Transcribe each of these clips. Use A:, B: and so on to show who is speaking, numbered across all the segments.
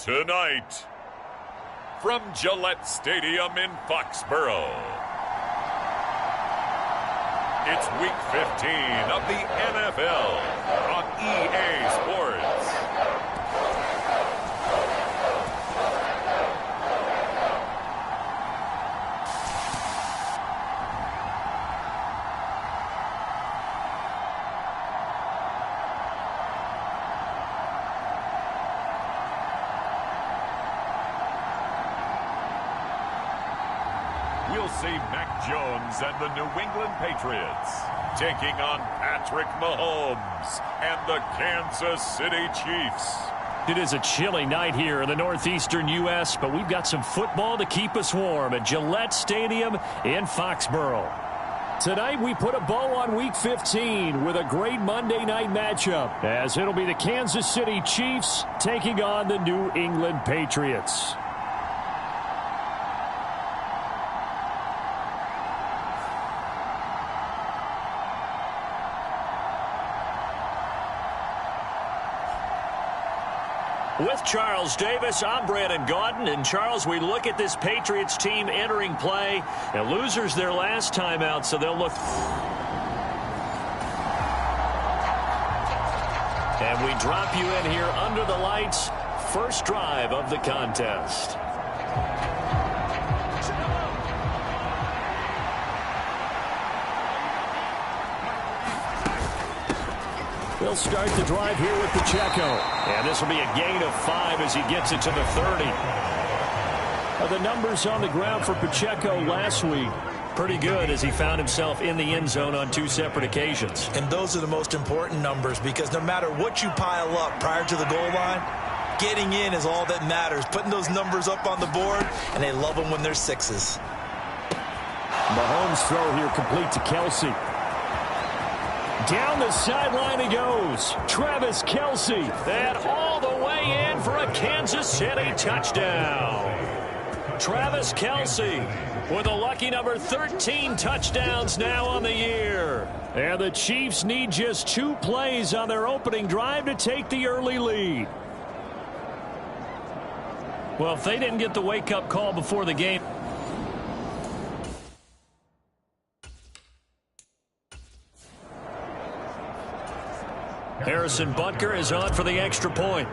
A: Tonight, from Gillette Stadium in Foxborough, it's Week 15 of the NFL on EA Sports. We'll see Mac Jones and the New England Patriots taking on Patrick Mahomes and the Kansas City Chiefs.
B: It is a chilly night here in the northeastern U.S., but we've got some football to keep us warm at Gillette Stadium in Foxborough. Tonight we put a bow on Week 15 with a great Monday night matchup, as it'll be the Kansas City Chiefs taking on the New England Patriots. With Charles Davis, I'm Brandon Gaudin. And, Charles, we look at this Patriots team entering play. And losers their last time out, so they'll look. And we drop you in here under the lights. First drive of the contest. They'll start the drive here with Pacheco. And this will be a gain of 5 as he gets it to the 30. The numbers on the ground for Pacheco last week, pretty good as he found himself in the end zone on 2 separate occasions.
C: And those are the most important numbers, because no matter what you pile up prior to the goal line, getting in is all that matters. Putting those numbers up on the board, and they love them when they're 6s.
B: Mahomes' throw here complete to Kelsey. Down the sideline he goes. Travis Kelsey. And all the way in for a Kansas City touchdown. Travis Kelsey with a lucky number 13 touchdowns now on the year. And the Chiefs need just 2 plays on their opening drive to take the early lead. Well, if they didn't get the wake-up call before the game. Harrison Butker is on for the extra point.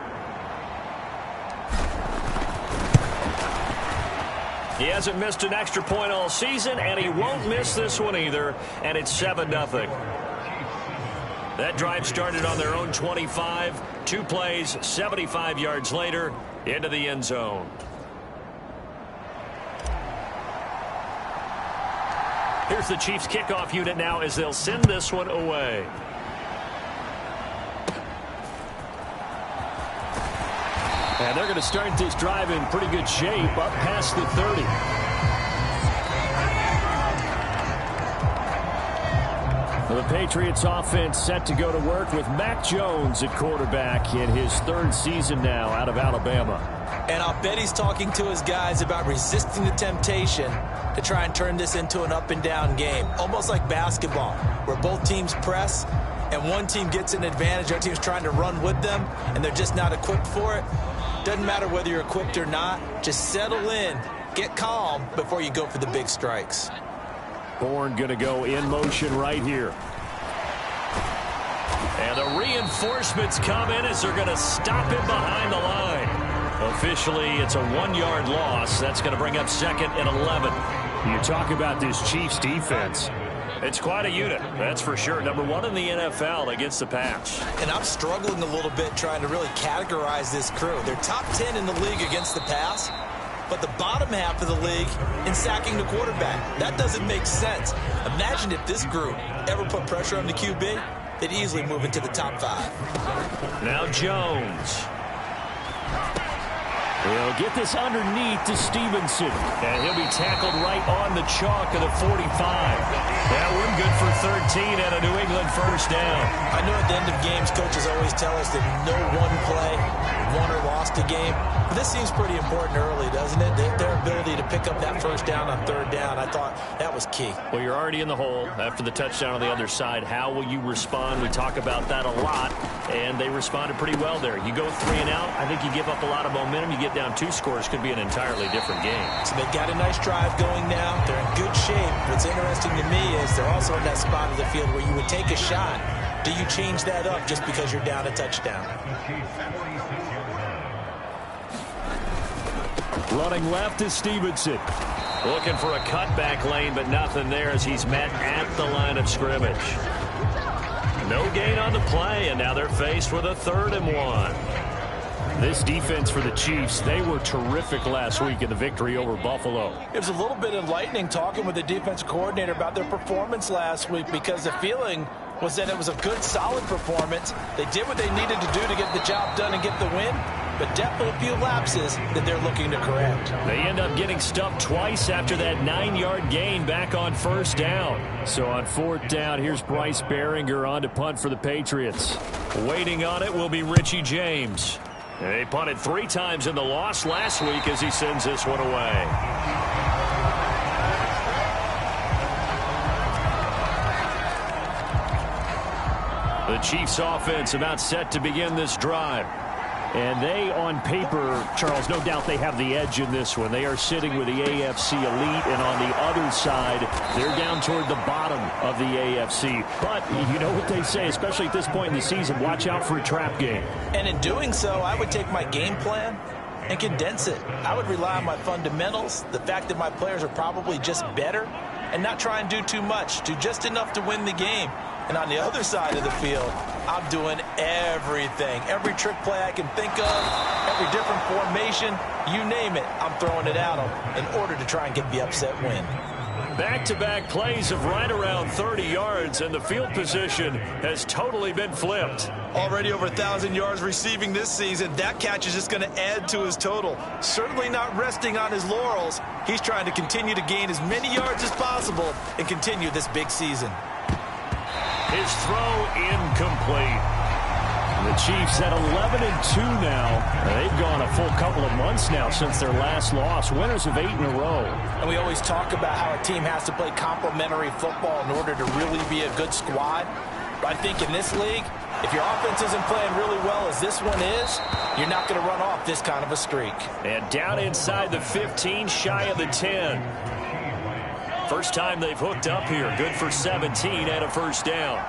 B: He hasn't missed an extra point all season, and he won't miss this one either, and it's 7-0. That drive started on their own 25. 2 plays, 75 yards later, into the end zone. Here's the Chiefs kickoff unit now as they'll send this one away. And they're going to start this drive in pretty good shape up past the 30. The Patriots offense set to go to work with Mac Jones at quarterback in his 3rd season now out of Alabama.
C: And I'll bet he's talking to his guys about resisting the temptation to try and turn this into an up-and-down game. Almost like basketball, where both teams press and one team gets an advantage, the other team's trying to run with them, and they're just not equipped for it. Doesn't matter whether you're equipped or not. Just settle in, get calm before you go for the big strikes.
B: Bourne going to go in motion right here. And the reinforcements come in as they're going to stop him behind the line. Officially, it's a 1-yard loss. That's going to bring up 2nd and 11. You talk about this Chiefs defense. It's quite a unit, that's for sure. Number 1 in the NFL against the pass.
C: And I'm struggling a little bit trying to really categorize this crew. They're top 10 in the league against the pass, but the bottom half of the league in sacking the quarterback. That doesn't make sense. Imagine if this group ever put pressure on the QB, they'd easily move into the top 5.
B: Now Jones. He'll get this underneath to Stevenson. And he'll be tackled right on the chalk of the 45. That one good for 13 and a New England first down.
C: I know at the end of games, coaches always tell us that no one play won or lost a game. But this seems pretty important early, doesn't it? Their ability to pick up that first down on third down, I thought that was key.
B: Well, you're already in the hole after the touchdown on the other side. How will you respond? We talk about that a lot, and they responded pretty well there. You go 3 and out, I think you give up a lot of momentum. You get down 2 scores, could be an entirely different game.
C: So they've got a nice drive going now. They're in good shape. What's interesting to me is they're also in that spot of the field where you would take a shot. Do you change that up just because you're down a touchdown?
B: Running left is Stevenson. Looking for a cutback lane, but nothing there as he's met at the line of scrimmage. No gain on the play, and now they're faced with a 3rd and 1. This defense for the Chiefs, they were terrific last week in the victory over Buffalo.
C: It was a little bit enlightening talking with the defensive coordinator about their performance last week because the feeling was that it was a good, solid performance. They did what they needed to do to get the job done and get the win, but definitely a few lapses that they're looking to correct.
B: They end up getting stuffed twice after that 9-yard gain back on first down. So on 4th down, here's Bryce Behringer on to punt for the Patriots. Waiting on it will be Richie James. They punted 3 times in the loss last week as he sends this one away. The Chiefs offense about set to begin this drive. And they, on paper, Charles, no doubt they have the edge in this one. They are sitting with the AFC elite, and on the other side, they're down toward the bottom of the AFC. But you know what they say, especially at this point in the season, watch out for a trap game.
C: And in doing so, I would take my game plan and condense it. I would rely on my fundamentals, the fact that my players are probably just better, and not try and do too much, do just enough to win the game. And on the other side of the field, I'm doing everything. Every trick play I can think of, every different formation, you name it, I'm throwing it at them in order to try and get the upset win.
B: Back-to-back plays of right around 30 yards, and the field position has totally been flipped.
C: Already over 1,000 yards receiving this season. That catch is just going to add to his total. Certainly not resting on his laurels. He's trying to continue to gain as many yards as possible and continue this big season.
B: His throw incomplete. The Chiefs at 11-2 now. They've gone a full couple of months now since their last loss. Winners of 8 in a row.
C: And we always talk about how a team has to play complementary football in order to really be a good squad. But I think in this league, if your offense isn't playing really well as this one is, you're not going to run off this kind of a streak.
B: And down inside the 15, shy of the 10. First time they've hooked up here. Good for 17 and a first down.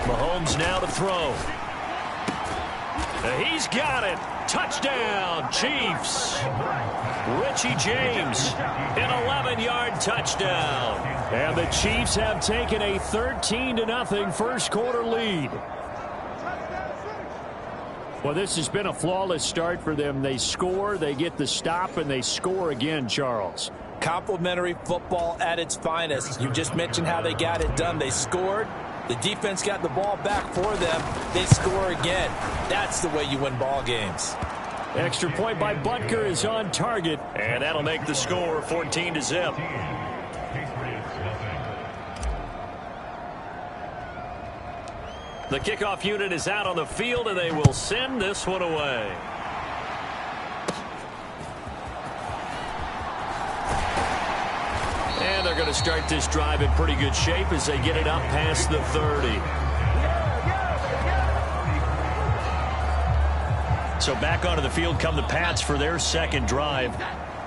B: Mahomes now to throw. He's got it. Touchdown, Chiefs. Richie James, an 11-yard touchdown. And the Chiefs have taken a 13-0 first quarter lead. Well, this has been a flawless start for them. They score, they get the stop, and they score again, Charles.
C: Complementary football at its finest. You just mentioned how they got it done. They scored. The defense got the ball back for them. They score again. That's the way you win ball games.
B: Extra point by Butker is on target, and that'll make the score 14-0. The kickoff unit is out on the field, and they will send this one away. And they're going to start this drive in pretty good shape as they get it up past the 30. So back onto the field come the Pats for their second drive.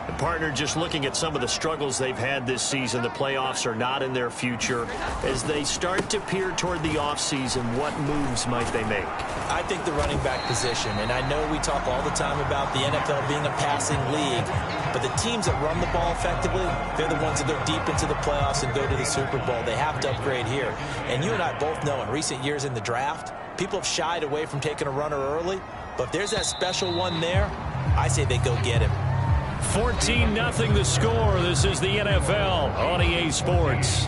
B: The partner just looking at some of the struggles they've had this season. The playoffs are not in their future. As they start to peer toward the offseason, what moves might they make?
C: I think the running back position, and I know we talk all the time about the NFL being a passing league, but the teams that run the ball effectively, they're the ones that go deep into the playoffs and go to the Super Bowl. They have to upgrade here. And you and I both know in recent years in the draft, people have shied away from taking a runner early, but if there's that special one there, I say they go get him.
B: 14-0 the score. This is the NFL on EA Sports.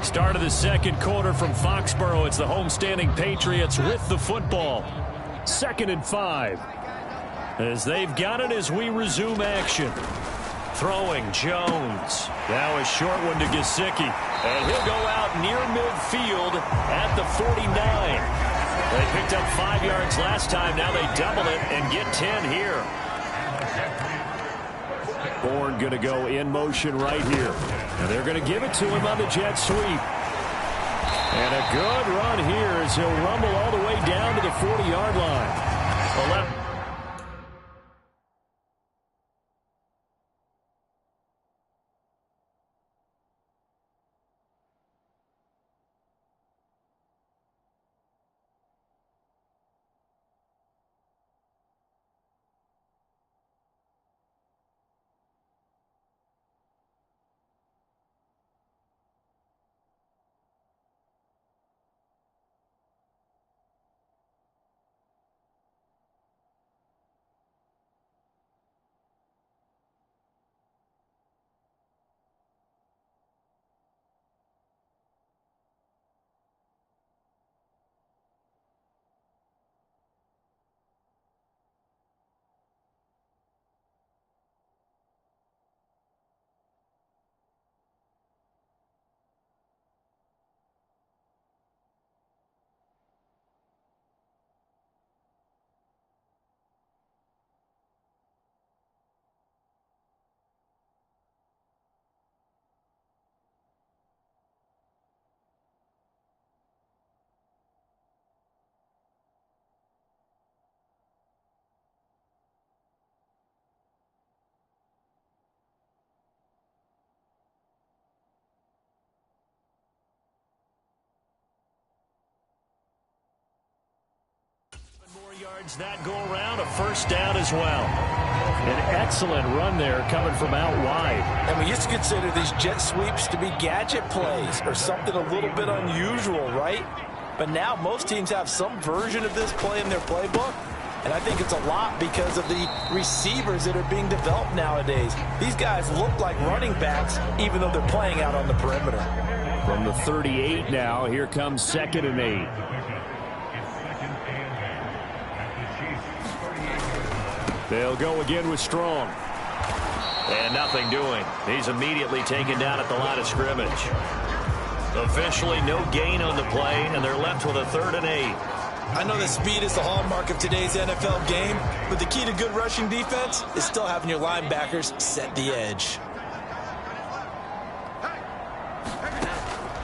B: Start of the second quarter from Foxborough. It's the homestanding Patriots with the football. 2nd and 5. As they've got it as we resume action. Throwing Jones. Now a short one to Gesicki. And he'll go out near midfield at the 49. They picked up 5 yards last time. Now they double it and get 10 here. Bourne going to go in motion right here. And they're going to give it to him on the jet sweep. And a good run here as he'll rumble all the way down to the 40-yard line. 11. Yards that go around, a first down as well. An excellent run there coming from out wide.
C: And we used to consider these jet sweeps to be gadget plays or something a little bit unusual, right? But now most teams have some version of this play in their playbook. And I think it's a lot because of the receivers that are being developed nowadays. These guys look like running backs even though they're playing out on the perimeter.
B: From the 38 now, here comes 2nd and 8. They'll go again with Strong. And nothing doing. He's immediately taken down at the line of scrimmage. Officially no gain on the play, and they're left with a 3rd and 8.
C: I know that speed is the hallmark of today's NFL game, but the key to good rushing defense is still having your linebackers set the edge.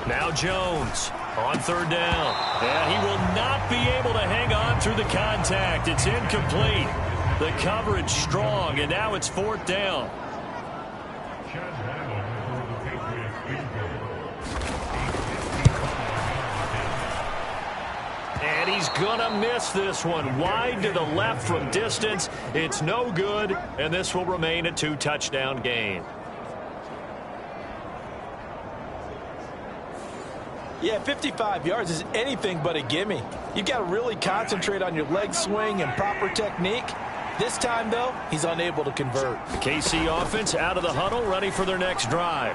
B: Now Jones on 3rd down. And he will not be able to hang on through the contact. It's incomplete. The coverage strong, and now it's 4th down. And he's going to miss this one. Wide to the left from distance. It's no good, and this will remain a 2-touchdown game.
C: Yeah, 55 yards is anything but a gimme. You've got to really concentrate on your leg swing and proper technique. This time, though, he's unable to convert.
B: The KC offense out of the huddle, ready for their next drive.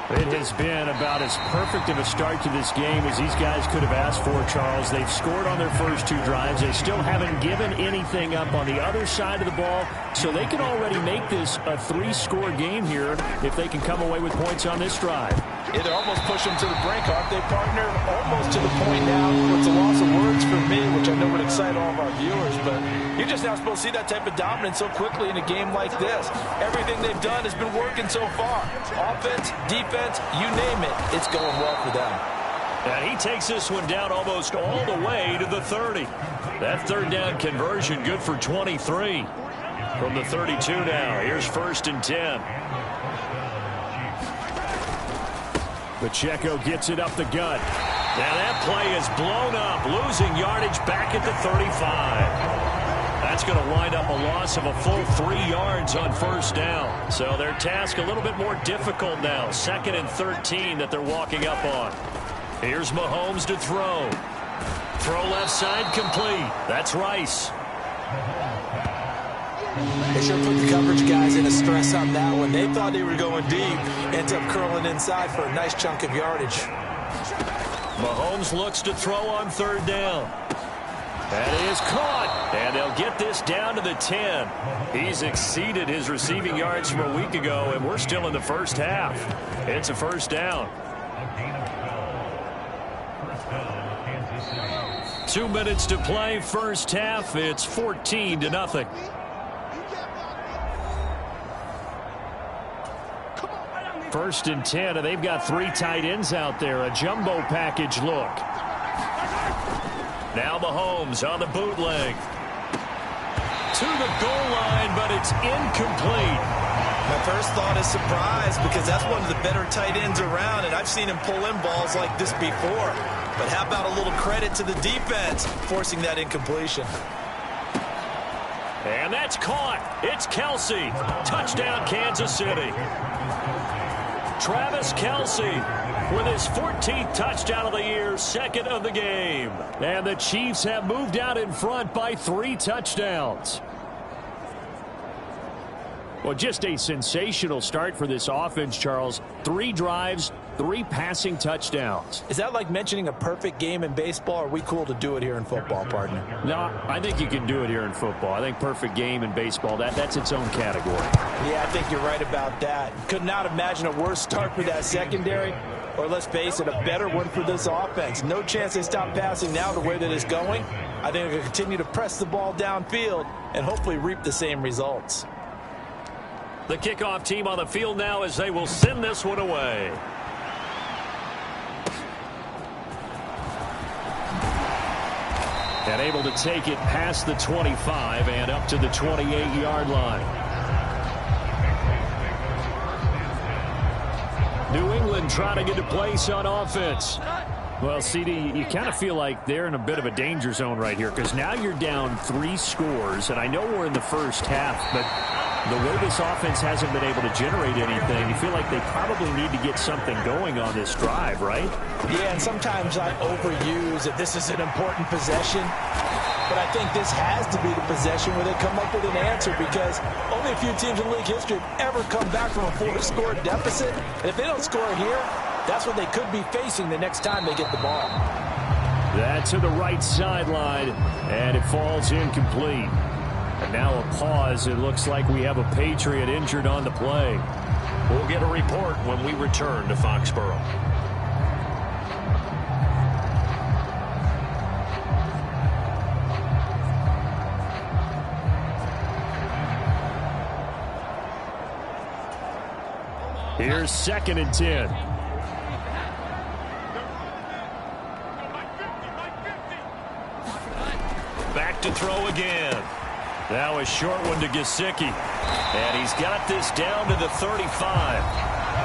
B: It has been about as perfect of a start to this game as these guys could have asked for, Charles. They've scored on their first 2 drives. They still haven't given anything up on the other side of the ball, so they can already make this a 3-score game here if they can come away with points on this drive.
C: Yeah, they're almost pushing to the brink, aren't they, partner? Almost to the point now. It's a loss of words for me, which I know would excite all of our viewers, but you're just not supposed to see that type of dominance so quickly in a game like this. Everything they've done has been working so far. Offense, defense, you name it, it's going well for them.
B: And he takes this one down almost all the way to the 30. That 3rd down conversion good for 23. From the 32 now, here's 1st and 10. Pacheco gets it up the gut. Now that play is blown up, losing yardage back at the 35. That's going to wind up a loss of a full 3 yards on 1st down. So their task a little bit more difficult now. 2nd and 13 that they're walking up on. Here's Mahomes to throw. Throw left side complete. That's Rice.
C: They sure put the coverage guys in a stress on that one. They thought they were going deep. Ends up curling inside for a nice chunk of yardage.
B: Mahomes looks to throw on third down. That is caught, and they'll get this down to the 10. He's exceeded his receiving yards from a week ago, and we're still in the first half. It's a first down. 2 minutes to play, first half. It's 14-0. First and 10, and they've got 3 tight ends out there. A jumbo package look. Now Mahomes on the bootleg. To the goal line, but it's incomplete.
C: My first thought is surprise because that's one of the better tight ends around, and I've seen him pull in balls like this before. But how about a little credit to the defense forcing that incompletion?
B: And that's caught. It's Kelsey. Touchdown, Kansas City. Travis Kelsey with his 14th touchdown of the year, second of the game. And the Chiefs have moved out in front by 3 touchdowns. Well, just a sensational start for this offense, Charles. 3 drives, 3 passing touchdowns.
C: Is that like mentioning a perfect game in baseball, or are we cool to do it here in football, partner?
B: No, I think you can do it here in football. I think perfect game in baseball, that's its own category.
C: Yeah, I think you're right about that. Could not imagine a worse start for that secondary, or let's face it, a better one for this offense. No chance they stop passing now the way that it's going. I think they'll continue to press the ball downfield and hopefully reap the same results.
B: The kickoff team on the field now as they will send this one away. And able to take it past the 25 and up to the 28-yard line. New England trying to get a place on offense. Well, CD, you kind of feel like they're in a bit of a danger zone right here because now you're down 3 scores, and I know we're in the first half, but the way this offense hasn't been able to generate anything, you feel like they probably need to get something going on this drive, right?
C: Yeah, and sometimes I overuse that this is an important possession, but I think this has to be the possession where they come up with an answer because only a few teams in league history have ever come back from a 4-score deficit, and if they don't score here, that's what they could be facing the next time they get the ball.
B: That to the right sideline, and it falls incomplete. And now a pause. It looks like we have a Patriot injured on the play. We'll get a report when we return to Foxborough. Here's 2nd and 10. Back to throw again. Now a short one to Gesicki. And he's got this down to the 35.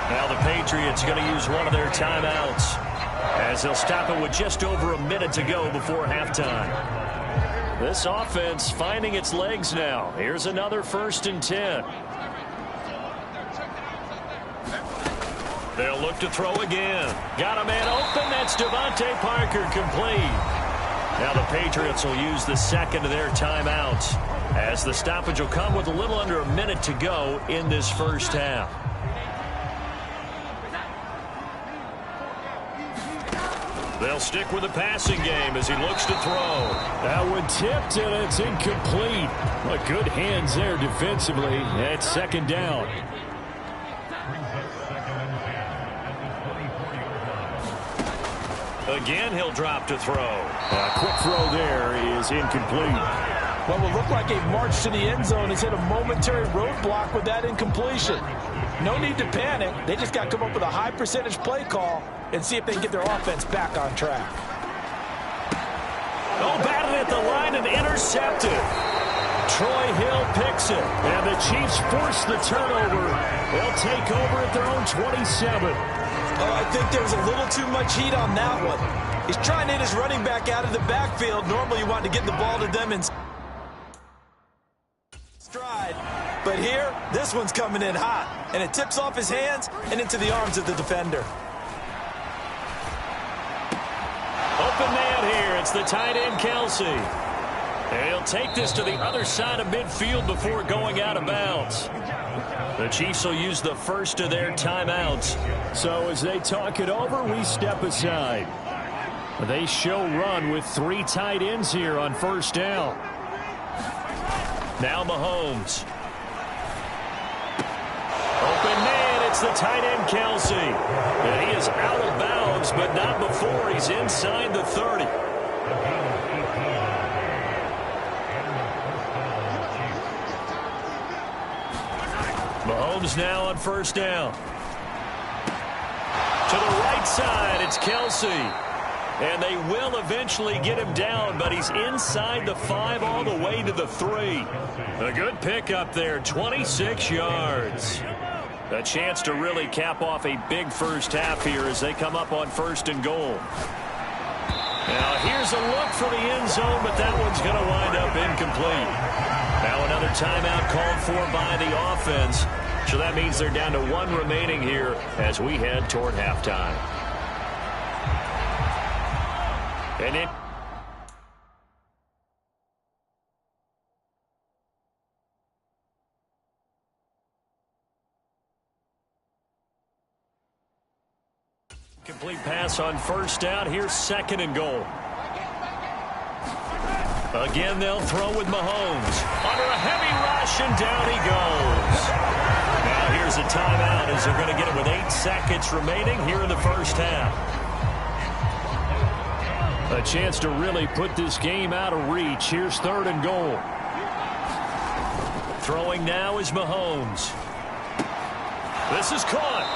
B: Now the Patriots going to use one of their timeouts as they'll stop it with just over a minute to go before halftime. This offense finding its legs now. Here's another 1st and 10. They'll look to throw again. Got a man open. That's Devontae Parker, complete. Now the Patriots will use the second of their timeouts as the stoppage will come with a little under a minute to go in this first half. They'll stick with the passing game as he looks to throw. That one tipped, and it's incomplete. But good hands there defensively. It's 2nd down. Again, he'll drop to throw. A quick throw there is incomplete.
C: What will look like a march to the end zone has hit a momentary roadblock with that incompletion. No need to panic. They just got to come up with a high percentage play call and see if they can get their offense back on track.
B: Oh, batted at the line and intercepted. Troy Hill picks it, and the Chiefs force the turnover. They'll take over at their own 27.
C: Oh, I think there was a little too much heat on that one. He's trying to hit his running back out of the backfield. Normally you want to get the ball to them in stride. But here, this one's coming in hot. And it tips off his hands and into the arms of the defender.
B: Open man here. It's the tight end, Kelsey. And he'll take this to the other side of midfield before going out of bounds. The Chiefs will use the first of their timeouts. So as they talk it over, we step aside. They show run with 3 tight ends here on first down. Now Mahomes. Open man, it's the tight end Kelsey. And he is out of bounds, but not before he's inside the 30. Mahomes now on first down. To the right side, it's Kelsey. And they will eventually get him down, but he's inside the 5 all the way to the 3. A good pickup there, 26 yards. A chance to really cap off a big first half here as they come up on 1st and goal. Now here's a look for the end zone, but that one's going to wind up incomplete. Now another timeout called for by the offense. So that means they're down to 1 remaining here as we head toward halftime. And it complete pass on first down. Here's 2nd and goal. Again, they'll throw with Mahomes. Under a heavy rush, and down he goes. Now here's a timeout as they're going to get it with 8 seconds remaining here in the first half. A chance to really put this game out of reach. Here's 3rd and goal. Throwing now is Mahomes. This is caught.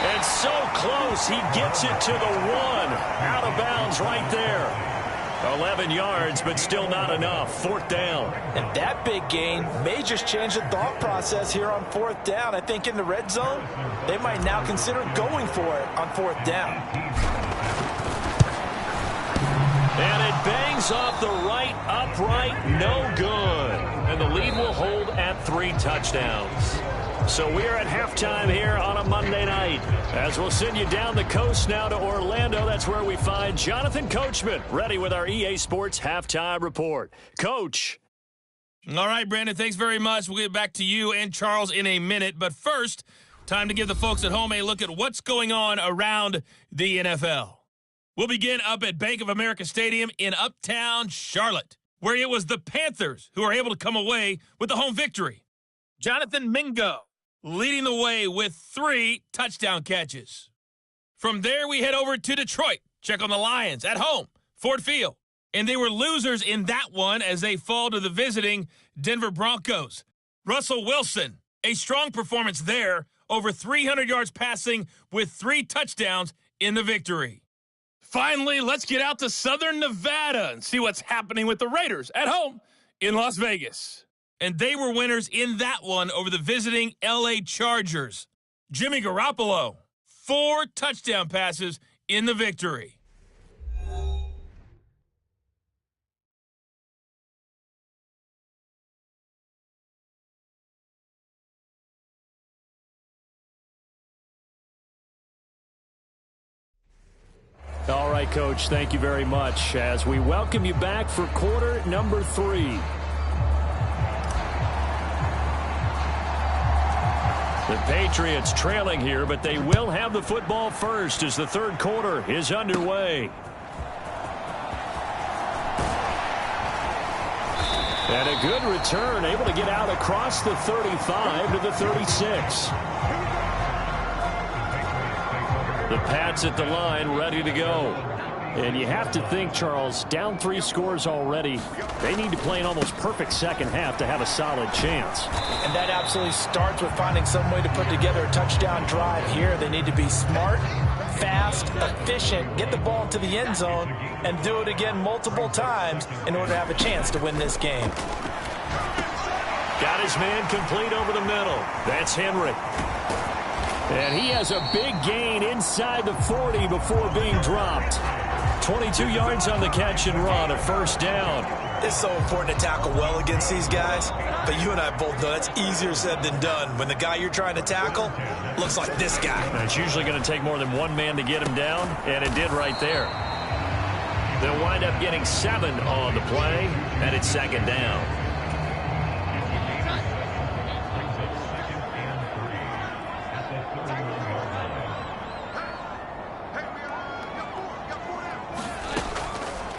B: And so close, he gets it to the 1. Out of bounds right there. 11 yards, but still not enough. 4th down.
C: And that big gain may just change the thought process here on 4th down. I think in the red zone, they might now consider going for it on 4th down.
B: And it bangs off the right upright, no good. And the lead will hold at 3 touchdowns. So we're at halftime here on a Monday night. As we'll send you down the coast now to Orlando, that's where we find Jonathan Coachman, ready with our EA Sports Halftime Report. Coach.
D: All right, Brandon, thanks very much. We'll get back to you and Charles in a minute. But first, time to give the folks at home a look at what's going on around the NFL. We'll begin up at Bank of America Stadium in Uptown Charlotte, where it was the Panthers who were able to come away with the home victory. Jonathan Mingo leading the way with 3 touchdown catches. From there, we head over to Detroit, check on the Lions at home, Ford Field. And they were losers in that one as they fall to the visiting Denver Broncos. Russell Wilson, a strong performance there, over 300 yards passing with 3 touchdowns in the victory. Finally, let's get out to Southern Nevada and see what's happening with the Raiders at home in Las Vegas. And they were winners in that one over the visiting L.A. Chargers. Jimmy Garoppolo, 4 touchdown passes in the victory.
B: All right, Coach, thank you very much as we welcome you back for quarter number 3. The Patriots trailing here, but they will have the football first as the 3rd quarter is underway. And a good return, able to get out across the 35 to the 36. The Pats at the line, ready to go. And you have to think, Charles, down 3 scores already. They need to play an almost perfect second half to have a solid chance.
C: And that absolutely starts with finding some way to put together a touchdown drive here. They need to be smart, fast, efficient, get the ball to the end zone, and do it again multiple times in order to have a chance to win this game.
B: Got his man complete over the middle. That's Henry. And he has a big gain inside the 40 before being dropped. 22 yards on the catch and run, a 1st down.
C: It's so important to tackle well against these guys, but you and I both know that's easier said than done when the guy you're trying to tackle looks like this guy.
B: And it's usually going to take more than one man to get him down, and it did right there. They'll wind up getting 7 on the play, and it's 2nd down.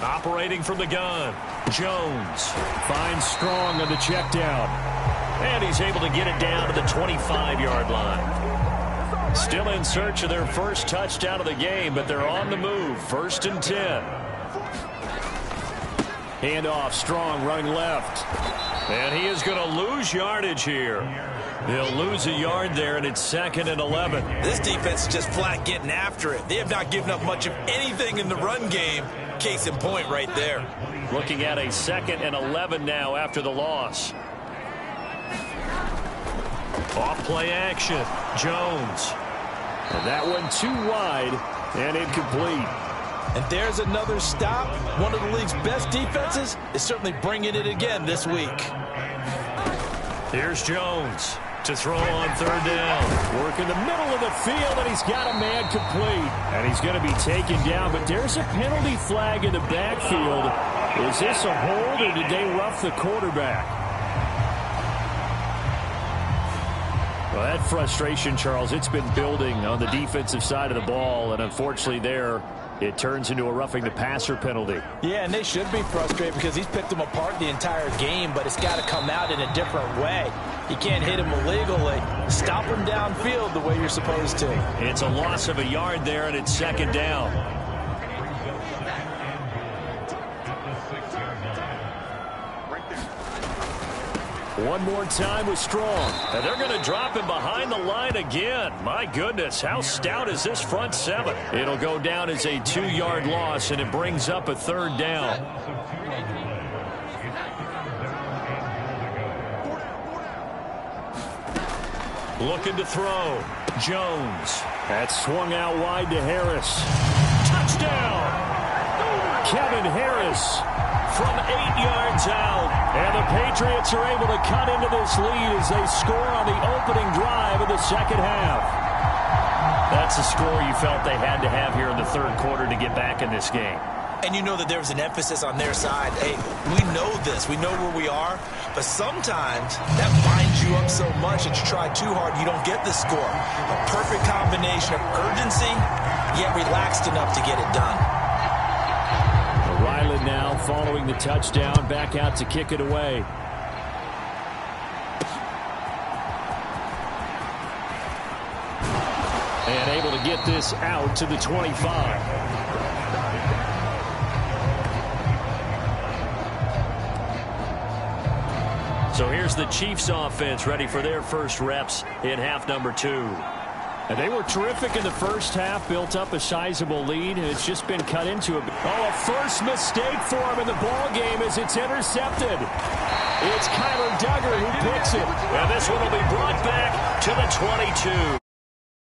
B: Operating from the gun, Jones finds Strong on the check down. And he's able to get it down to the 25-yard line. Still in search of their first touchdown of the game, but they're on the move. 1st and 10. Handoff, Strong running left. And he is going to lose yardage here. They'll lose a yard there, and it's 2nd and 11.
C: This defense is just flat getting after it. They have not given up much of anything in the run game. Case in point right there.
B: Looking at a 2nd and 11 now after the loss. Off play action, Jones. And that one too wide and incomplete.
C: And there's another stop. One of the league's best defenses is certainly bringing it again this week.
B: Here's Jones to throw on 3rd down. Work in the middle of the field, and he's got a man complete. And he's going to be taken down, but there's a penalty flag in the backfield. Is this a hold, or did they rough the quarterback? Well, that frustration, Charles, it's been building on the defensive side of the ball, and unfortunately there, it turns into a roughing the passer penalty.
C: Yeah, and they should be frustrated because he's picked them apart the entire game, but it's got to come out in a different way. You can't hit him illegally. Stop him downfield the way you're supposed to.
B: It's a loss of a yard there, and it's 2nd down. One more time with Strong. And they're going to drop him behind the line again. My goodness, how stout is this front 7? It'll go down as a 2-yard loss, and it brings up a 3rd down. Looking to throw. Jones. That's swung out wide to Harris. Touchdown! Kevin Harris from 8 yards out. And the Patriots are able to cut into this lead as they score on the opening drive of the 2nd half. That's a score you felt they had to have here in the 3rd quarter to get back in this game.
C: And you know that there was an emphasis on their side. Hey, we know this. We know where we are. But sometimes that binds you up so much that you try too hard, you don't get the score. A perfect combination of urgency, yet relaxed enough to get it done.
B: Ryland now following the touchdown, back out to kick it away. And able to get this out to the 25. So here's the Chiefs offense ready for their first reps in half number 2. And they were terrific in the first half, built up a sizable lead, and it's just been cut into a... Oh, a first mistake for him in the ball game as it's intercepted. It's Kyler Duggar who picks it. And this one will be brought back to the 22.